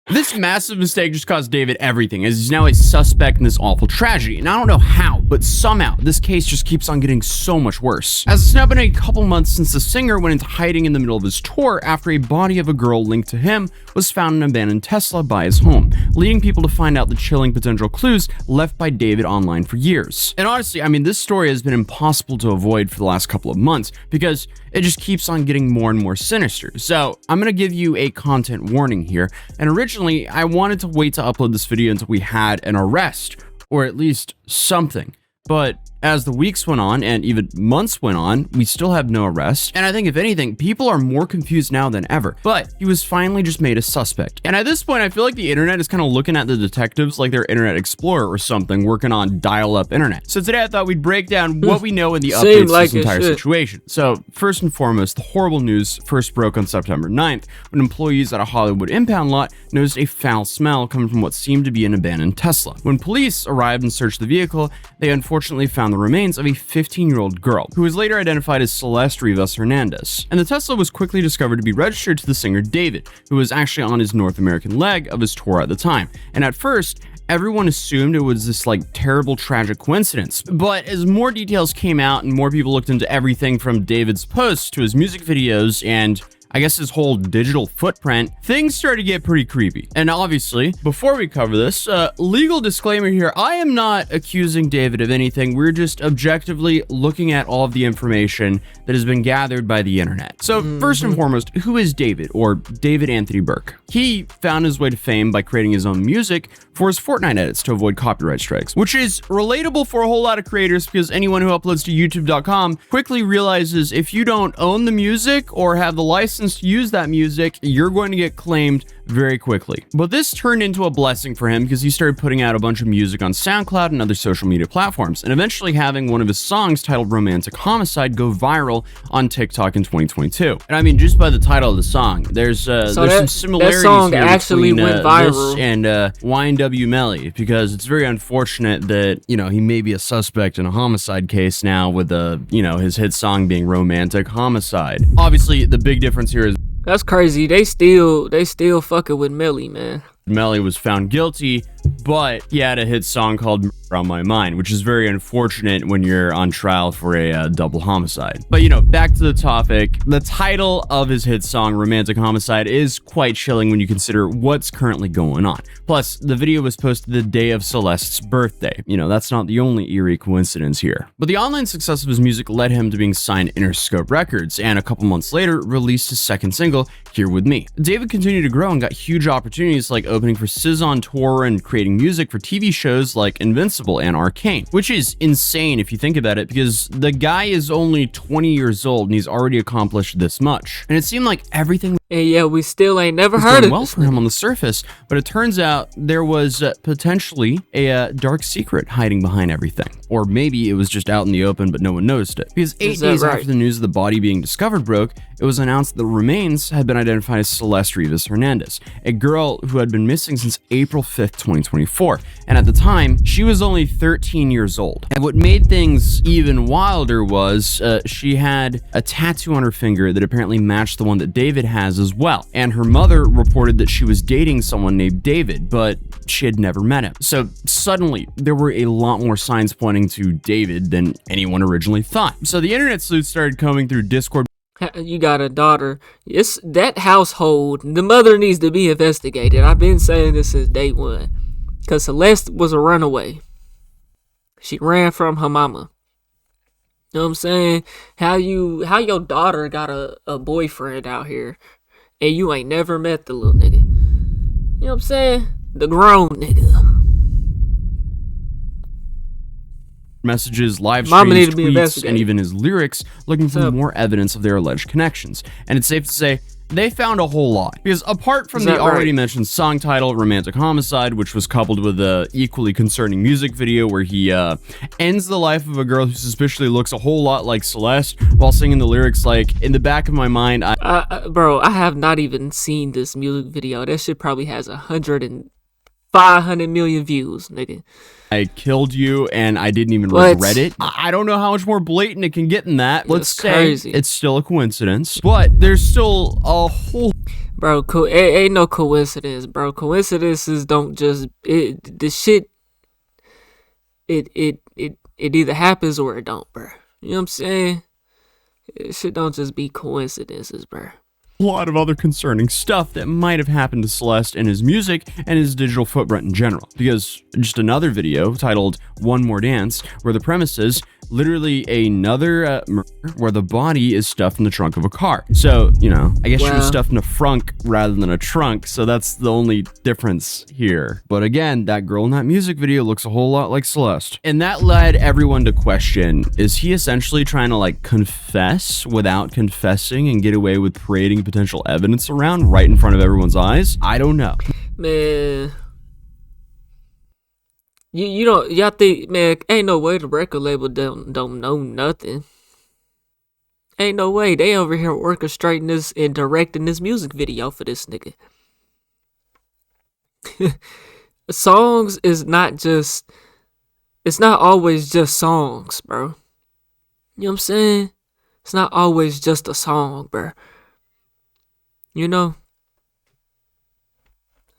This massive mistake just cost David everything, as he's now a suspect in this awful tragedy, and I don't know how, but somehow this case just keeps on getting so much worse. As it's now been a couple months since the singer went into hiding in the middle of his tour after a body of a girl linked to him was found in an abandoned Tesla by his home, leading people to find out the chilling potential clues left by David online for years. And honestly, I mean, this story has been impossible to avoid for the last couple of months because it just keeps on getting more and more sinister. So I'm gonna give you a content warning here, and originally I wanted to wait to upload this video until we had an arrest, or at least something. But as the weeks went on and even months went on, we still have no arrest. And I think if anything, people are more confused now than ever. But he was finally just made a suspect. And at this point, I feel like the internet is kind of looking at the detectives like they're Internet Explorer or something, working on dial-up internet. So today I thought we'd break down what we know in the updates to this entire situation. So first and foremost, the horrible news first broke on September 9th when employees at a Hollywood impound lot noticed a foul smell coming from what seemed to be an abandoned Tesla. When police arrived and searched the vehicle, they unfortunately found the remains of a 15-year-old girl, who was later identified as Celeste Rivas Hernandez. And the Tesla was quickly discovered to be registered to the singer David, who was actually on his North American leg of his tour at the time. And at first, everyone assumed it was this like terrible tragic coincidence. But as more details came out and more people looked into everything from David's posts to his music videos and I guess his whole digital footprint, things started to get pretty creepy. And obviously, before we cover this, legal disclaimer here, I am not accusing David of anything. We're just objectively looking at all of the information that has been gathered by the internet. So first and foremost, who is David, or David Anthony Burke? He found his way to fame by creating his own music for his Fortnite edits to avoid copyright strikes, which is relatable for a whole lot of creators because anyone who uploads to youtube.com quickly realizes if you don't own the music or have the license to use that music, you're going to get claimed very quickly. But this turned into a blessing for him because he started putting out a bunch of music on SoundCloud and other social media platforms, and eventually having one of his songs titled Romantic Homicide go viral on TikTok in 2022. And I mean, just by the title of the song, there's some similarities that song here actually between went viral. this and YNW Melly, because it's very unfortunate that, you know, he may be a suspect in a homicide case now with his hit song being Romantic Homicide. Obviously, the big difference here is that's crazy. They still fucking with Melly, man. Melly was found guilty, but he had a hit song called Murder on My Mind, which is very unfortunate when you're on trial for a double homicide. But, you know, back to the topic. The title of his hit song, Romantic Homicide, is quite chilling when you consider what's currently going on. Plus, the video was posted the day of Celeste's birthday. You know, that's not the only eerie coincidence here. But the online success of his music led him to being signed to Interscope Records, and a couple months later, released his second single, Here With Me. David continued to grow and got huge opportunities like opening for SZA on tour and creating music for TV shows like Invincible and Arcane, which is insane if you think about it because the guy is only 20 years old and he's already accomplished this much. And it seemed like everything yeah, we still ain't never heard of well for him on the surface, but it turns out there was potentially a dark secret hiding behind everything. Or maybe it was just out in the open, but no one noticed it. Because 8 days after the news of the body being discovered broke, it was announced that the remains had been identified as Celeste Rivas Hernandez, a girl who had been missing since April 5th, 2024. And at the time, she was only 13 years old. And what made things even wilder was she had a tattoo on her finger that apparently matched the one that David has as well. And her mother reported that she was dating someone named David, but she had never met him. So suddenly, there were a lot more signs pointing to David than anyone originally thought. So the internet sleuths started combing through Discord. You got a daughter. It's that household. The mother needs to be investigated. I've been saying this since day one. Because Celeste was a runaway. She ran from her mama. You know what I'm saying? How your daughter got a boyfriend out here and you ain't never met the little nigga. You know what I'm saying? The grown nigga. Messages, live streams, tweets, and even his lyrics looking for more evidence of their alleged connections. And it's safe to say they found a whole lot. Because apart from the already mentioned song title, Romantic Homicide, which was coupled with a equally concerning music video where he ends the life of a girl who suspiciously looks a whole lot like Celeste while singing the lyrics like, in the back of my mind, bro, I have not even seen this music video. That shit probably has 500 million views, nigga. I killed you and I didn't even regret it. I don't know how much more blatant it can get than that. Let's say it's still a coincidence, but there's still a whole... Bro, ain't no coincidence, bro. Coincidences don't just the shit. It either happens or it don't, bro. You know what I'm saying? Shit don't just be coincidences, bro. A lot of other concerning stuff that might have happened to Celeste in his music and his digital footprint in general. Because just another video titled One More Dance, where the premise is literally another murder where the body is stuffed in the trunk of a car. So, you know, I guess she was stuffed in a frunk rather than a trunk, so that's the only difference here. But again, that girl in that music video looks a whole lot like Celeste. And that led everyone to question, is he essentially trying to like confess without confessing and get away with parading potential evidence around right in front of everyone's eyes? I don't know. Man. Y'all think, man, ain't no way the record label don't know nothing. Ain't no way. They over here orchestrating this and directing this music video for this nigga. Songs is not just, it's not always just songs, bro. You know what I'm saying? It's not always just a song, bro. You know?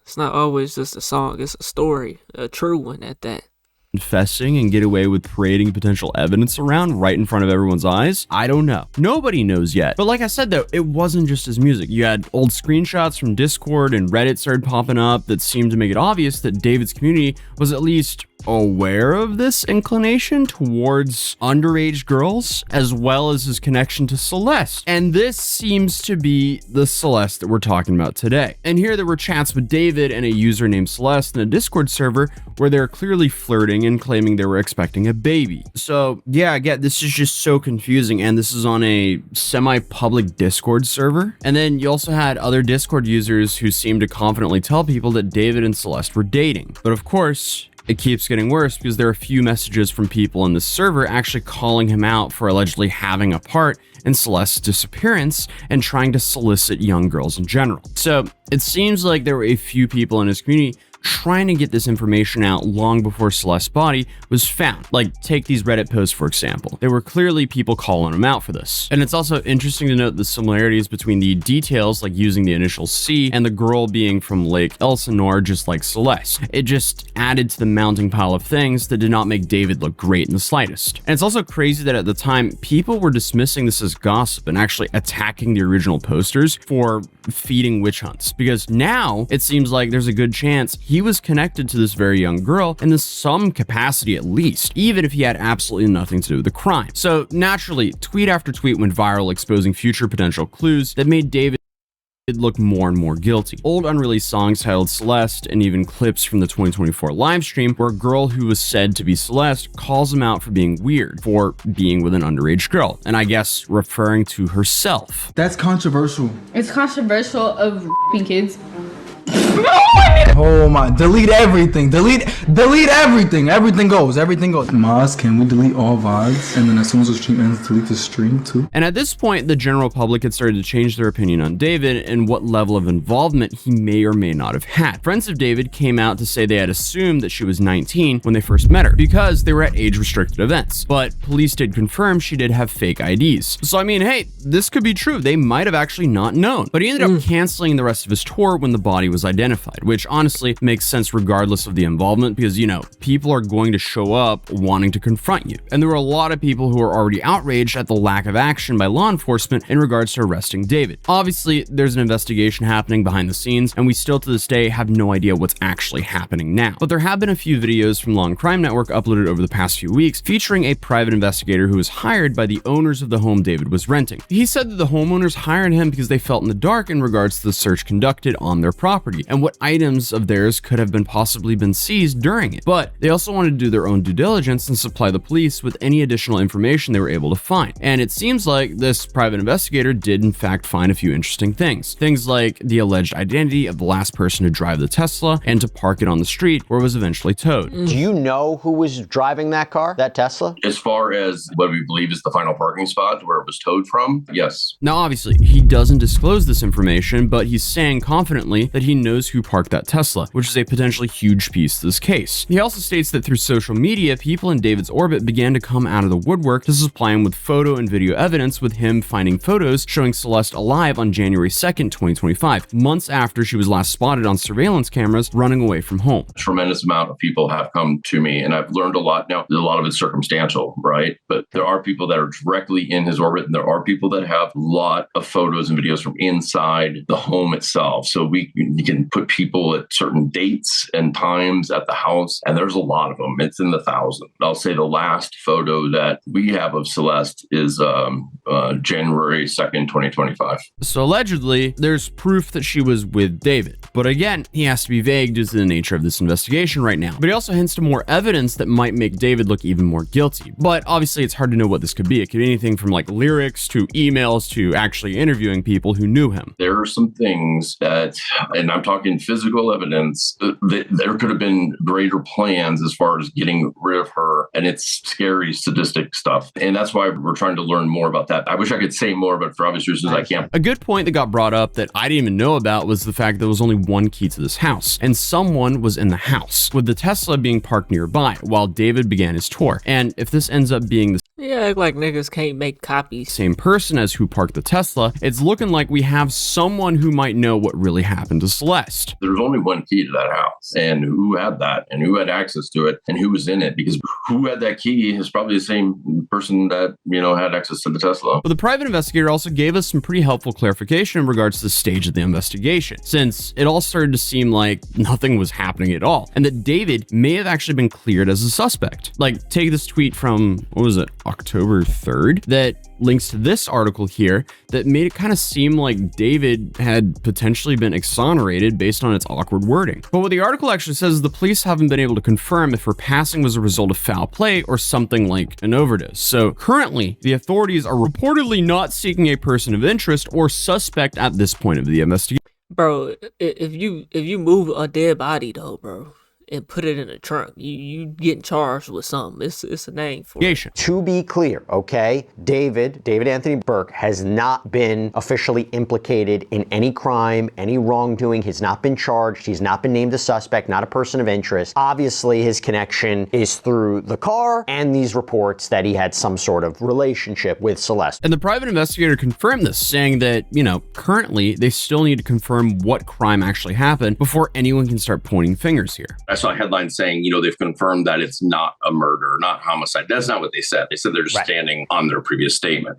It's not always just a song, it's a story, a true one at that. Confessing and get away with parading potential evidence around right in front of everyone's eyes? I don't know. Nobody knows yet. But like I said though, it wasn't just his music. You had old screenshots from Discord and Reddit started popping up that seemed to make it obvious that David's community was at least aware of this inclination towards underage girls, as well as his connection to Celeste. And this seems to be the Celeste that we're talking about today. And here there were chats with David and a user named Celeste in a Discord server where they're clearly flirting and claiming they were expecting a baby. So yeah, I get this is just so confusing, and this is on a semi-public Discord server. And then you also had other Discord users who seemed to confidently tell people that David and Celeste were dating. But of course, it keeps getting worse because there are a few messages from people in this server actually calling him out for allegedly having a part in Celeste's disappearance and trying to solicit young girls in general. So it seems like there were a few people in his community trying to get this information out long before Celeste's body was found. Like, take these Reddit posts, for example. There were clearly people calling him out for this. And it's also interesting to note the similarities between the details, like using the initial C, and the girl being from Lake Elsinore, just like Celeste. It just added to the mounting pile of things that did not make David look great in the slightest. And it's also crazy that at the time, people were dismissing this as gossip and actually attacking the original posters for feeding witch hunts. Because now, it seems like there's a good chance he was connected to this very young girl in some capacity at least, even if he had absolutely nothing to do with the crime. So naturally, tweet after tweet went viral exposing future potential clues that made David look more and more guilty. Old unreleased songs titled Celeste and even clips from the 2024 live stream where a girl who was said to be Celeste calls him out for being weird, for being with an underage girl, and I guess referring to herself. That's controversial. It's controversial of kids. Oh my, delete everything, delete everything, everything goes. Maz, can we delete all VODs? And then as soon as the stream ends, delete the stream too? And at this point, the general public had started to change their opinion on David and what level of involvement he may or may not have had. Friends of David came out to say they had assumed that she was 19 when they first met her because they were at age-restricted events. But police did confirm she did have fake IDs. So I mean, hey, this could be true. They might have actually not known. But he ended up canceling the rest of his tour when the body was identified, which honestly makes sense regardless of the involvement because, you know, people are going to show up wanting to confront you. And there were a lot of people who were already outraged at the lack of action by law enforcement in regards to arresting David. Obviously, there's an investigation happening behind the scenes, and we still to this day have no idea what's actually happening now. But there have been a few videos from Law and Crime Network uploaded over the past few weeks featuring a private investigator who was hired by the owners of the home David was renting. He said that the homeowners hired him because they felt in the dark in regards to the search conducted on their property and what items of theirs could have been possibly been seized during it. But they also wanted to do their own due diligence and supply the police with any additional information they were able to find. And it seems like this private investigator did in fact find a few interesting things. Things like the alleged identity of the last person to drive the Tesla and to park it on the street where it was eventually towed. Do you know who was driving that car, that Tesla? As far as what we believe is the final parking spot where it was towed from, yes. Now obviously, he doesn't disclose this information, but he's saying confidently that he knows knows who parked that Tesla, which is a potentially huge piece to this case. He also states that through social media, people in David's orbit began to come out of the woodwork to supply him with photo and video evidence, with him finding photos showing Celeste alive on January 2nd, 2025, months after she was last spotted on surveillance cameras running away from home. A tremendous amount of people have come to me, and I've learned a lot. Now, a lot of it's circumstantial, right? But there are people that are directly in his orbit, and there are people that have a lot of photos and videos from inside the home itself. So you can put people at certain dates and times at the house, and there's a lot of them. It's in the thousands. I'll say the last photo that we have of Celeste is January 2nd, 2025. So allegedly, there's proof that she was with David. But again, he has to be vague due to the nature of this investigation right now. But he also hints to more evidence that might make David look even more guilty. But obviously, it's hard to know what this could be. It could be anything from like lyrics to emails to actually interviewing people who knew him. There are some things that, and I'm talking physical evidence, that there could have been greater plans as far as getting rid of her. And it's scary, sadistic stuff. And that's why we're trying to learn more about that. I wish I could say more, but for obvious reasons, I can't. A good point that got brought up that I didn't even know about was the fact that there was only one key to this house, and someone was in the house, with the Tesla being parked nearby while David began his tour. And if this ends up being the Yeah, act like niggas can't make copies. same person as who parked the Tesla, it's looking like we have someone who might know what really happened to Celeste. There's only one key to that house, and who had that, and who had access to it, and who was in it, because who had that key is probably the same person that, had access to the Tesla. But the private investigator also gave us some pretty helpful clarification in regards to the stage of the investigation, since it all started to seem like nothing was happening at all, and that David may have actually been cleared as a suspect. Like, take this tweet from, October 3rd, that links to this article here that made it kind of seem like David had potentially been exonerated based on its awkward wording. But what the article actually says is the police haven't been able to confirm if her passing was a result of foul play or something like an overdose. So currently, the authorities are reportedly not seeking a person of interest or suspect at this point of the investigation. Bro, if you move a dead body though, bro, and put it in a trunk, you getting charged with something. It's a name for it. To be clear, okay, David Anthony Burke has not been officially implicated in any crime, any wrongdoing. He's not been charged. He's not been named a suspect, not a person of interest. Obviously, his connection is through the car and these reports that he had some sort of relationship with Celeste. And the private investigator confirmed this, saying that, currently they still need to confirm what crime actually happened before anyone can start pointing fingers here. I saw a headline saying, they've confirmed that it's not a murder, not homicide. That's not what they said. They said they're just standing on their previous statement.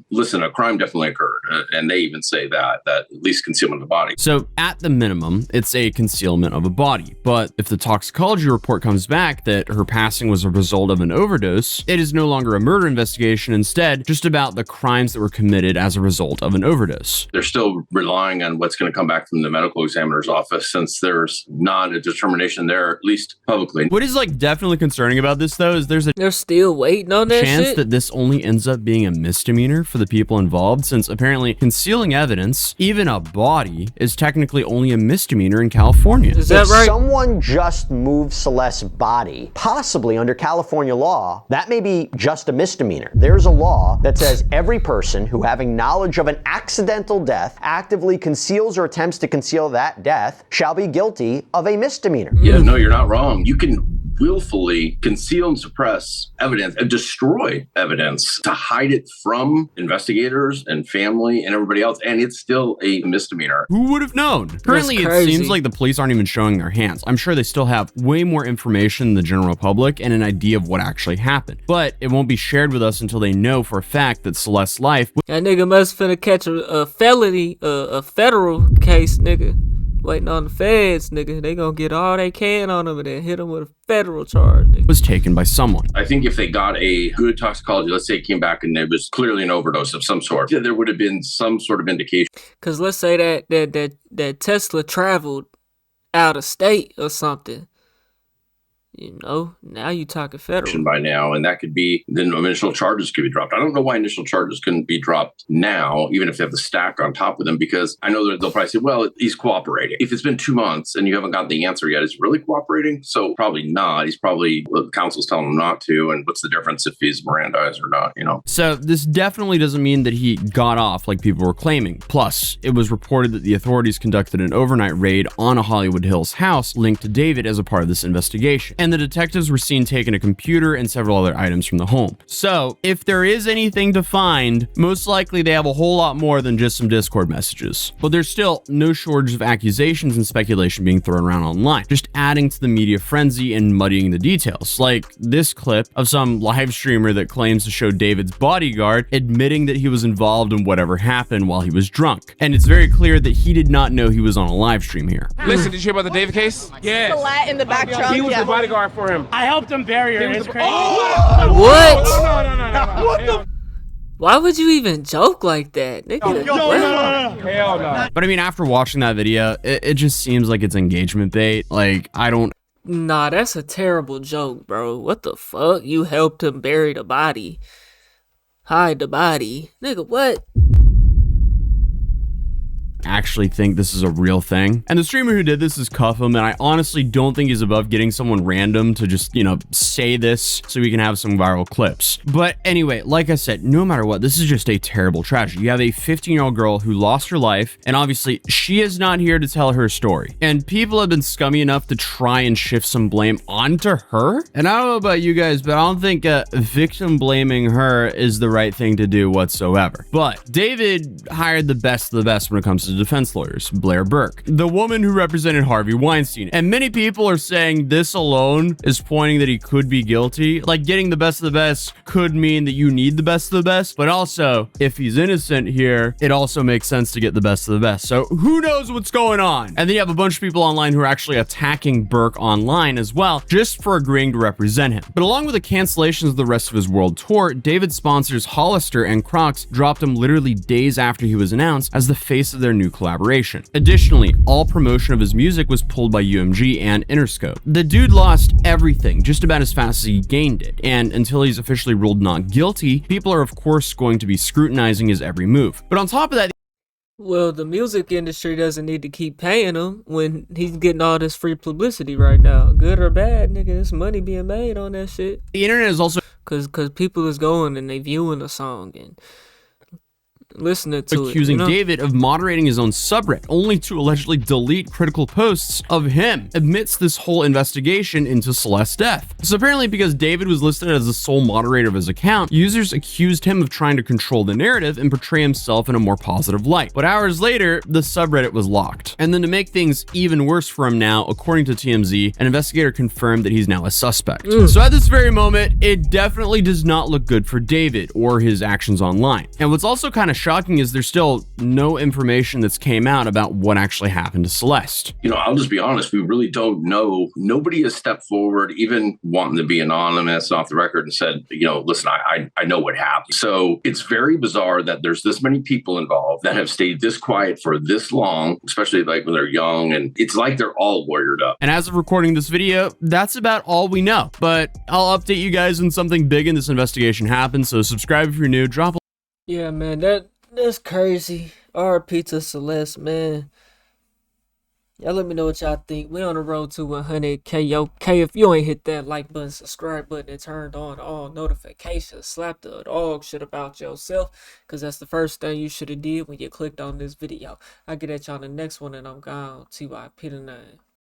Listen, a crime definitely occurred. And they even say that at least concealment of the body. So at the minimum, it's a concealment of a body. But if the toxicology report comes back that her passing was a result of an overdose, it is no longer a murder investigation, instead just about the crimes that were committed as a result of an overdose. They're still relying on what's going to come back from the medical examiner's office, since there's not a determination there, at least publicly. What is definitely concerning about this though is they're still waiting on that chance shit? that this only ends up being a misdemeanor for the people involved, since apparently concealing evidence, even a body, is technically only a misdemeanor in California. Is that If right? someone just moved Celeste's body, possibly under California law, that may be just a misdemeanor. There's a law that says every person who, having knowledge of an accidental death, actively conceals or attempts to conceal that death shall be guilty of a misdemeanor. Yeah, no, you're not wrong. You can willfully conceal and suppress evidence and destroy evidence to hide it from investigators and family and everybody else, and it's still a misdemeanor. Who would have known? Currently, it seems like the police aren't even showing their hands. I'm sure they still have way more information than the general public and an idea of what actually happened, but it won't be shared with us until they know for a fact that Celeste's life. That nigga must finna catch a felony, a federal case, nigga. Waiting on the feds, nigga. They gonna get all they can on him and then hit him with a federal charge, nigga. Was taken by someone. I think if they got a good toxicology, let's say it came back and it was clearly an overdose of some sort, there would have been some sort of indication. Cause let's say that Tesla traveled out of state or something. You know, now you talking federal. By now, and that could be then initial charges could be dropped. I don't know why initial charges couldn't be dropped now, even if they have the stack on top of them, because I know that they'll probably say, well, he's cooperating. If it's been 2 months and you haven't got the answer yet, is he really cooperating? So probably not. He's probably, well, the counsel's telling him not to, and what's the difference if he's Mirandized or not, you know? So this definitely doesn't mean that he got off like people were claiming. Plus, it was reported that the authorities conducted an overnight raid on a Hollywood Hills house linked to David as a part of this investigation, and the detectives were seen taking a computer and several other items from the home. So if there is anything to find, most likely they have a whole lot more than just some Discord messages. But there's still no shortage of accusations and speculation being thrown around online, just adding to the media frenzy and muddying the details, like this clip of some live streamer that claims to show David's bodyguard admitting that he was involved in whatever happened while he was drunk. And it's very clear that he did not know he was on a live stream here. Listen, did you hear about the David case? Yeah. The lat in the back trunk. He was the bodyguard for him. I helped him bury her. It's crazy. What? No. What the? Why would you even joke like that, nigga? No. Hell no. But I mean, after watching that video, it just seems like it's engagement bait. Like, I don't... Nah, that's a terrible joke, bro. What the fuck? You helped him bury the body. Hide the body. Nigga, what? Actually think this is a real thing. And the streamer who did this is Cuff him, and I honestly don't think he's above getting someone random to just, you know, say this so we can have some viral clips. But anyway, like I said, no matter what, this is just a terrible tragedy. You have a 15-year-old girl who lost her life, and obviously she is not here to tell her story. And people have been scummy enough to try and shift some blame onto her. And I don't know about you guys, but I don't think victim blaming her is the right thing to do whatsoever. But David hired the best of the best when it comes to defense lawyers, Blair Burke, the woman who represented Harvey Weinstein. And many people are saying this alone is pointing that he could be guilty. Like, getting the best of the best could mean that you need the best of the best, but also if he's innocent here, it also makes sense to get the best of the best. So who knows what's going on? And then you have a bunch of people online who are actually attacking Burke online as well, just for agreeing to represent him. But along with the cancellations of the rest of his world tour, David's sponsors Hollister and Crocs dropped him literally days after he was announced as the face of their new collaboration. Additionally, all promotion of his music was pulled by UMG and Interscope. The dude lost everything just about as fast as he gained it, and until he's officially ruled not guilty, people are of course going to be scrutinizing his every move. But on top of that, Well, the music industry doesn't need to keep paying him when he's getting all this free publicity right now. Good or bad, nigga, there's money being made on that shit. the internet is also Cause people is going and they viewing the song and listening to accusing it, you know? David of moderating his own subreddit, only to allegedly delete critical posts of him amidst this whole investigation into Celeste's death. So apparently, because David was listed as the sole moderator of his account, users accused him of trying to control the narrative and portray himself in a more positive light. But hours later, the subreddit was locked. And then to make things even worse for him now, according to TMZ, an investigator confirmed that he's now a suspect. So at this very moment, it definitely does not look good for David or his actions online. And what's also kind of shocking is there's still no information that's came out about what actually happened to Celeste. You know, I'll just be honest, we really don't know. Nobody has stepped forward, even wanting to be anonymous off the record, and said, you know, listen, I know what happened. So it's very bizarre that there's this many people involved that have stayed this quiet for this long, especially like when they're young, and it's like they're all lawyered up. And as of recording this video, that's about all we know. But I'll update you guys when something big in this investigation happens, so subscribe if you're new, drop a Yeah, man, that's crazy. RP to Celeste, man. Y'all let me know what y'all think. We on the road to 100K. Yo, K, if you ain't hit that like button, subscribe button, and turned on all notifications, slap the dog shit about yourself, because that's the first thing you should have did when you clicked on this video. I'll get at y'all in the next one, and I'm gone. TYP the 9.